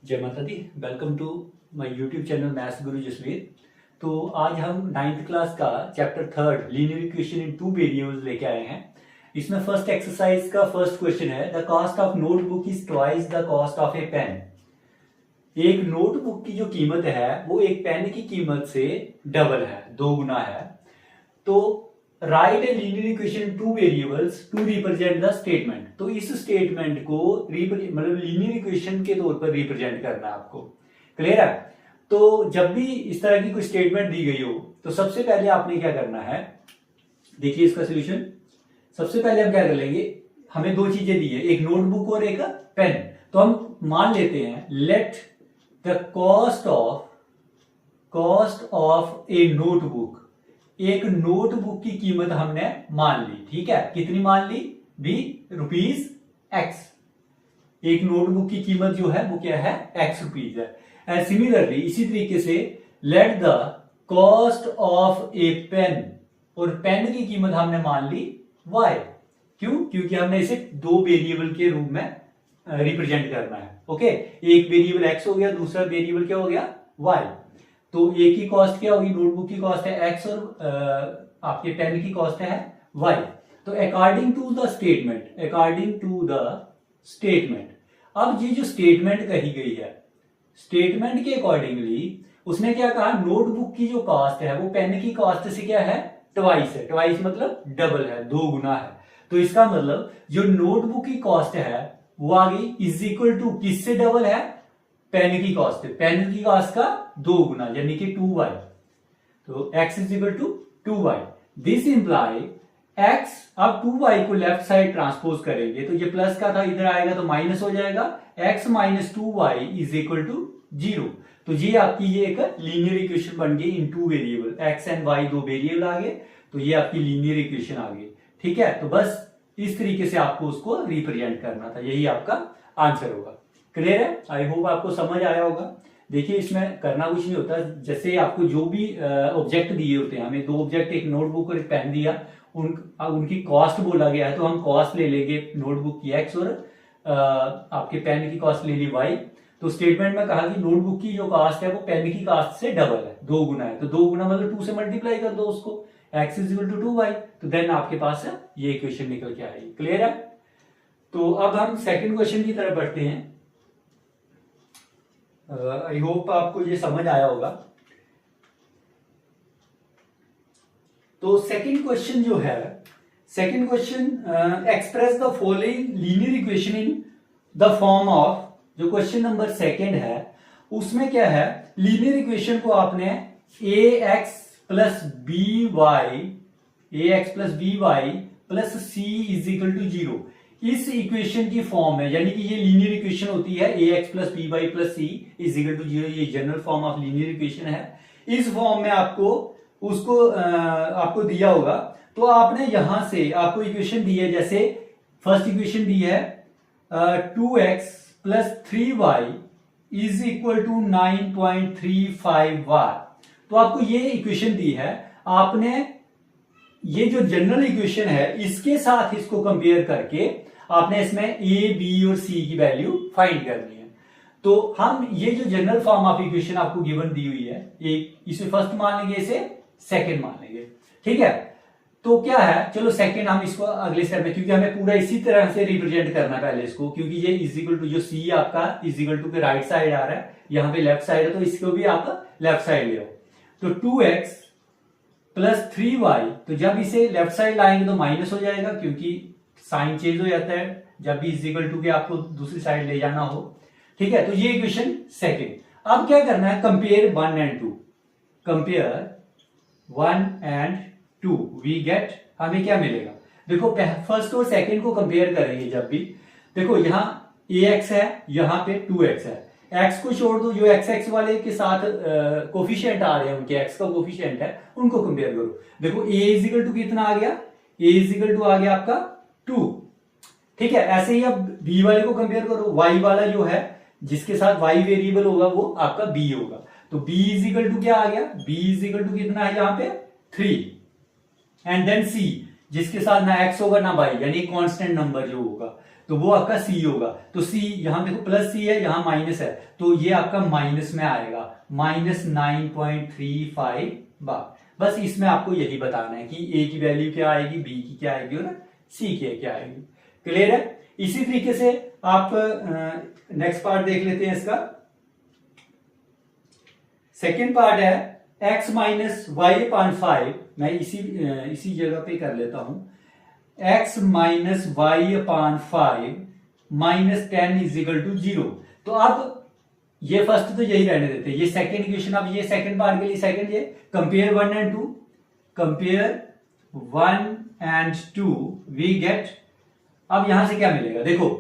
जय माता दी। Welcome to my YouTube channel maths Guru Jasveer. तो आज हम 9th क्लास का chapter 3 linear equation in two variables लेके आए हैं। इसमें फर्स्ट एक्सरसाइज का फर्स्ट क्वेश्चन है, the cost of notebook is twice the cost of a pen. एक नोटबुक की जो कीमत है वो एक पेन की कीमत से डबल है, दो गुना है। तो write a linear equation two variables to represent the statement. तो इस स्टेटमेंट को मतलब लीनियर इक्वेशन के तौर पर रिप्रेजेंट करना है आपको। क्लियर है? तो जब भी इस तरह की कोई स्टेटमेंट दी गई हो तो सबसे पहले आपने क्या करना है, देखिए इसका सोल्यूशन। सबसे पहले हम क्या कर लेंगे, हमें दो चीजें दी है, एक नोटबुक और एक पेन। तो हम मान लेते हैं late the cost of A notebook. एक नोटबुक की कीमत हमने मान ली, ठीक है। कितनी मान ली? भी रुपीज एक्स। एक नोटबुक की कीमत जो है वो क्या है? एक्स रुपीज है। एंड सिमिलरली इसी तरीके से let the cost of a pen, और पेन की कीमत हमने मान ली वाई। क्यों? क्योंकि हमने इसे दो वेरिएबल के रूप में रिप्रेजेंट करना है। ओके, एक वेरिएबल एक्स हो गया, दूसरा वेरिएबल क्या हो गया? वाई। तो एक की कॉस्ट क्या होगी? नोटबुक की कॉस्ट है एक्स और आपके पेन की कॉस्ट है वाई। तो अकॉर्डिंग टू द स्टेटमेंट, अब ये जो स्टेटमेंट कही गई है, स्टेटमेंट के अकॉर्डिंगली उसने क्या कहा? नोटबुक की जो कॉस्ट है वो पेन की कॉस्ट से क्या है? ट्वाइस है। ट्वाइस मतलब डबल है, दो गुना है। तो इसका मतलब जो नोटबुक की कॉस्ट है वो आ गई इज इक्वल टू किससे डबल है? पेन की कॉस्ट है। पेन की कॉस्ट का दो गुना यानी कि 2y। तो x is equal to 2y। This imply x, अब 2y को लेफ्ट साइड ट्रांसपोज करेंगे तो ये प्लस का था, इधर आएगा तो माइनस हो जाएगा। x minus 2y is equal to 0। तो ये आपकी ये एक लीनियर इक्वेशन बन गई in two variable. x and y दो वेरिएबल आ गए, तो ये आपकी लीनियर इक्वेशन आ गई। ठीक है, तो बस इस तरीके से आपको उसको रिप्रेजेंट करना था, यही आपका आंसर होगा। क्लियर है? आई होप आपको समझ आया होगा। देखिए इसमें करना कुछ नहीं होता, जैसे आपको जो भी ऑब्जेक्ट दिए होते हैं, हमें दो ऑब्जेक्ट, एक नोटबुक और एक पेन दिया, उनकी कॉस्ट बोला गया है तो हम कॉस्ट ले लेंगे नोटबुक की एक्स और आपके पेन की कॉस्ट ले ली वाई। तो स्टेटमेंट में कहा कि नोटबुक की जो कॉस्ट है वो पेन की कॉस्ट से डबल है, दो गुना है। तो दो गुना मतलब 2 से मल्टीप्लाई कर दो उसको, x is equal to 2y। तो देन आपके पास ये इक्वेशन निकल के आएगी। क्लियर है? तो अब हम सेकंड क्वेश्चन की तरफ बढ़ते हैं। आई होप आपको ये समझ आया होगा। तो सेकंड क्वेश्चन जो है, second question express the following linear equation in the form of, जो क्वेश्चन नंबर सेकंड है उसमें क्या है? लीनियर इक्वेशन को आपने ax plus B Y plus C is equal to 0 इस इक्वेशन की फॉर्म है, यानी कि ये लीनियर इक्वेशन होती है ax plus B Y plus C is equal to 0। ये general form of linear equation है। इस फॉर्म में आपको उसको आपको दिया होगा, तो आपने यहां से आपको इक्वेशन दी है, जैसे फर्स्ट इक्वेशन दी है 2x plus 3y is equal to 9.35 तो आपको ये इक्वेशन दी है। आपने ये जो जनरल इक्वेशन है इसके साथ इसको कंपेयर करके आपने इसमें a, b और c की वैल्यू फाइंड करनी है। तो हम ये जो जनरल फॉर्म ऑफ इक्वेशन आपको गिवन दी हुई है, एक इसे फर्स्ट मान लेंगे, इसे सेकंड मान लेंगे। ठीक है, तो क्या है, चलो सेकंड हम इसको अगले स्टेप में, क्योंकि हमें पूरा इसी तरह से रिप्रेजेंट करना है पहले इसको, क्योंकि ये इजिकल टू जो c आपका इजिकल टू के राइट साइड आ रहा है, यहाँ पे लेफ्ट साइड है, तो इसको भी आप लेफ्ट साइड ले आओ। तो 2x प्लस 3y, तो जब इसे लेफ्ट साइड लाएंगे तो माइनस हो जाएगा, क्योंकि साइन चेंज हो जाता है जब भी इजिकल टू के आपको दूसरी साइड ले जाना हो। ठीक है, तो ये इक्वेशन सेकंड। अब क्या करना है? Compare 1 and 2। Compare 1 and 2 we get, हमें क्या मिलेगा? देखो फर्स्ट और सेकंड को कंपेयर करेंगे जब भी, देखो यहाँ ax है, यहाँ पे 2x है। x को छोड़ दो, जो x वाले के साथ कोफिशिएंट आ रहे हैं, उनके x का कोफिशिएंट है, उनको कंपेयर करो। देखो a इजिकल टू कितना आ गया? a इजिकल टू आ गया आपका 2। ठीक है, ऐसे ही अब b वाले को कंपेयर करो, y वाला जो है जिसके साथ y वेरिएबल होगा वो आपका b होगा। तो b इजिकल टू क्या आ गया? b इजिकल टू कितना है यहाँ पे? 3। एंड देन c जिसके साथ ना x होगा ना y, यानी कांस्टेंट नंबर जो होगा। तो वो आपका सी होगा। तो सी यहां देखो प्लस सी है, यहां माइनस है, तो ये आपका माइनस में आएगा, -9.35 बार। बस इसमें आपको यही बताना है कि ए की वैल्यू क्या आएगी, बी की क्या आएगी और सी की क्या आएगी। क्लियर है? इसी तरीके से आप नेक्स्ट पार्ट देख लेते हैं इसका। सेकेंड पार्ट है x माइनस वाई अपॉन 5। मैं इसी जगह पे कर लेता हूं, x minus Y upon 5 minus 10 is equal to 0। तो अब ये फर्स्ट तो यही रहने देते हैं, ये सेकेंड इक्वेशन। अब ये सेकेंड पार्ट के लिए सेकेंड, ये compare 1 and 2, compare 1 and 2 we get. अब यहां से क्या मिलेगा, देखो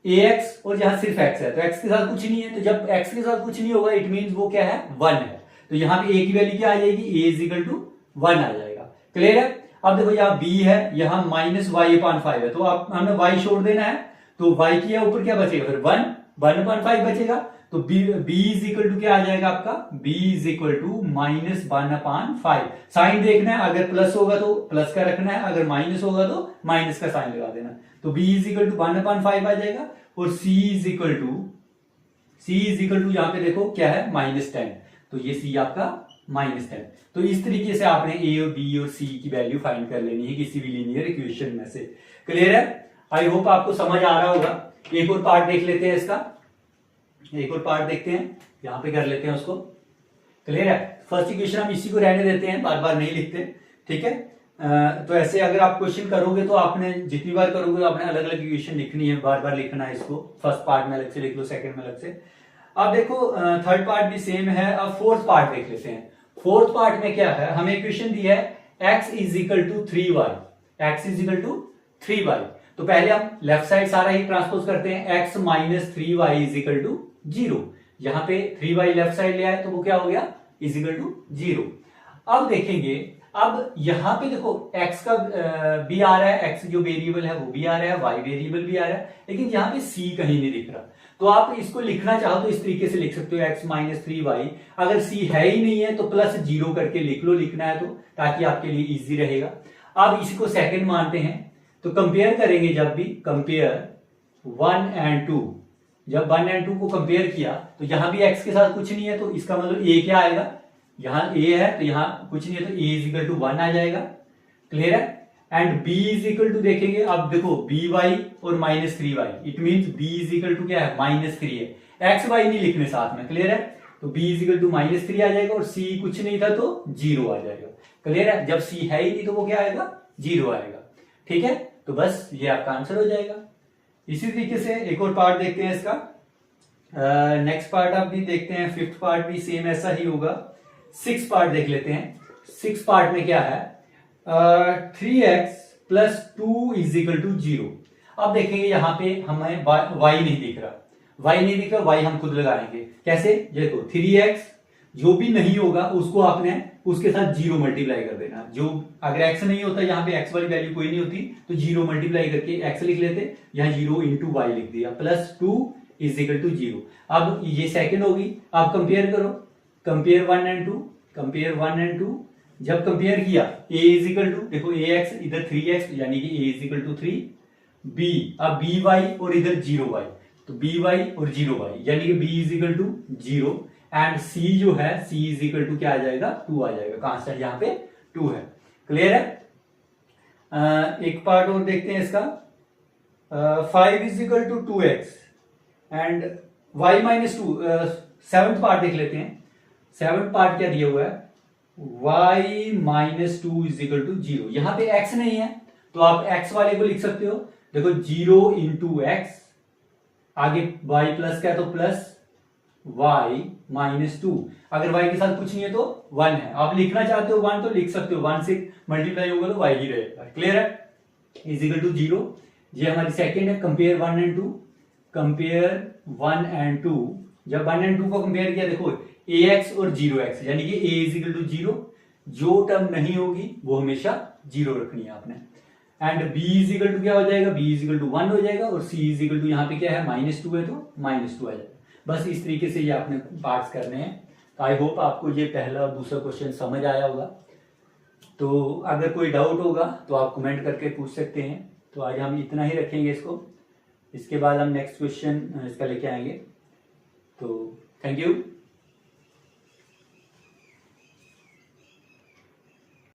ax और यहां सिर्फ x है, तो x के साथ कुछ नहीं है, तो जब x के साथ कुछ नहीं होगा इट मीन्स वो क्या है, 1 है। तो यहां पे a की वैल्यू क्या आ जाएगी, a इज इक्वल टू 1 आ जाएगा। क्लियर है? अब देखो यहाँ b है, यहाँ माइनस वाई अपॉन 5 है, तो आप हमें y छोड़ देना है, तो y की ऊपर क्या बचेगा, फिर 1 अपॉन 5 बचेगा। तो b इज इक्वल टू क्या आ जाएगा आपका, b is equal to -1 upon 5। Sign देखना है, अगर प्लस होगा तो प्लस का रखना है, अगर माइनस होगा तो माइनस का साइन लगा देना। तो b is equal to 1 upon 5 आ जाएगा, और c इज इक्वल टू यहां पे देखो क्या है, -10, तो ये c आपका -10। तो इस तरीके से आपने a और b और c की वैल्यू फाइंड कर लेनी है किसी भी लीनियर इक्वेशन में से। क्लियर है? आई होप आपको समझ आ रहा होगा। एक और पार्ट देख लेते हैं इसका, एक और पार्ट देखते हैं, यहां पे कर लेते हैं उसको। क्लियर है? फर्स्ट इक्वेशन हम इसी को रहने देते हैं, बार बार नहीं लिखते, ठीक है। तो ऐसे अगर आप क्वेश्चन करोगे तो आपने जितनी बार करोगे तो आपने अलग अलग इक्वेशन लिखनी है, बार बार लिखना है इसको। फर्स्ट पार्ट में अलग से लिख लो, सेकंड में अलग से। अब देखो थर्ड पार्ट भी सेम है। अब फोर्थ पार्ट देख लेते हैं। फोर्थ पार्ट में क्या है, हमें इक्वेशन दी है x is equal to 3y, x is equal to 3y। तो पहले हम लेफ्ट साइड सारा ही ट्रांसपोज करते हैं, x minus 3y is equal to 0। यहां पे 3y लेफ्ट साइड ले आए तो वो क्या हो गया, इज इक्वल टू 0। अब देखेंगे, अब यहां पे देखो x का भी आ रहा है, x जो वेरिएबल है वो भी आ रहा है, y वेरिएबल भी आ रहा है, लेकिन यहां पे c कहीं नहीं दिख रहा। तो आप इसको लिखना चाहो तो इस तरीके से लिख सकते हो, x माइनस 3y। अगर c है ही नहीं है तो +0 करके लिख लो, लिखना है तो, ताकि आपके लिए इजी रहेगा। अब इसी को सेकंड मानते हैं, तो कंपेयर करेंगे, जब भी कंपेयर 1 एंड 2, जब 1 एंड 2 को कंपेयर किया तो यहां भी x के साथ कुछ नहीं है, तो इसका मतलब a क्या आएगा, यहां a है तो यहां कुछ नहीं है, तो a इज इक्वल टू 1 आ जाएगा। क्लियर है? And b is equal to देखेंगे, अब देखो by और -3y, it means b is equal to क्या है, -3 है, x y नहीं लिखने साथ में। क्लियर है? तो b इज इक्वल टू -3 आ जाएगा, और c कुछ नहीं था तो 0 आ जाएगा। क्लियर है? जब c है ही नहीं तो वो क्या आएगा, 0 आएगा। ठीक है? तो बस ये आपका आंसर हो जाएगा। इसी तरीके से एक और पार्ट देखते हैं इसका। नेक्स्ट पार्ट आप भी देखते हैं, फिफ्थ पार्ट भी सेम ऐसा ही होगा। 6 पार्ट देख लेते हैं। 6 पार्ट में क्या है, 3x plus 2 is equal to 0। अब देखेंगे यहां पे हमें y नहीं दिख रहा, y हम खुद लगाएंगे। कैसे, देखो 3x जो भी नहीं होगा उसको आपने उसके साथ 0 मल्टीप्लाई कर देना। जो अगर x नहीं होता, यहाँ पे x वाली वैल्यू कोई नहीं होती, तो 0 मल्टीप्लाई करके x लिख लेते, यहाँ 0 इंटू y लिख दिया, प्लस 2 इज इक्वल टू 0। अब ये सेकंड होगी, आप कंपेयर करो, कंपेयर 1 एंड 2, कंपेयर 1 एंड 2। जब कंपेयर किया a इज इक्वल टू, देखो ax इधर 3x यानी कि a is equal to 3, b अब by और इधर 0y, तो by और 0y यानी कि b is equal to 0, and c जो है c इज इक्वल टू क्या आ जाएगा, 2 आ जाएगा। कांस्टेंट यहाँ पे 2 है। क्लियर है? एक पार्ट और देखते हैं इसका। 5 is equal to 2x and y minus 2। 7th part देख लेते हैं। 7th पार्ट क्या दिया हुआ है, y minus 2 is equal to 0। यहां पे x नहीं है तो आप x वाले को लिख सकते हो, देखो 0 इंटू एक्स, आगे y प्लस क्या, तो प्लस y माइनस 2। अगर y के साथ कुछ नहीं है तो 1 है, आप लिखना चाहते हो 1 तो लिख सकते हो, 1 से मल्टीप्लाई होगा तो y ही रहेगा। क्लियर है? Is equal to 0। ये हमारी सेकंड है, कंपेयर 1 एंड 2, कंपेयर 1 एंड 2। जब 1 एंड 2 को कंपेयर किया, देखो ax और 0x यानी कि a इज इक्वल टू 0, जो टर्म नहीं होगी वो हमेशा 0 रखनी है आपने। And b is equal to क्या हो जाएगा, b इज इक्वल टू 1 हो जाएगा, और c इज इक्वल टू यहाँ पे क्या है, -2 है, तो -2 आ जाएगा। बस इस तरीके से ये आपने पार्ट्स करने हैं। तो आई होप आपको ये पहला और दूसरा क्वेश्चन समझ आया होगा। तो अगर कोई डाउट होगा तो आप कमेंट करके पूछ सकते हैं। तो आज हम इतना ही रखेंगे इसको। इसके बाद हम नेक्स्ट क्वेश्चन इसका लेके आएंगे। तो थैंक यू।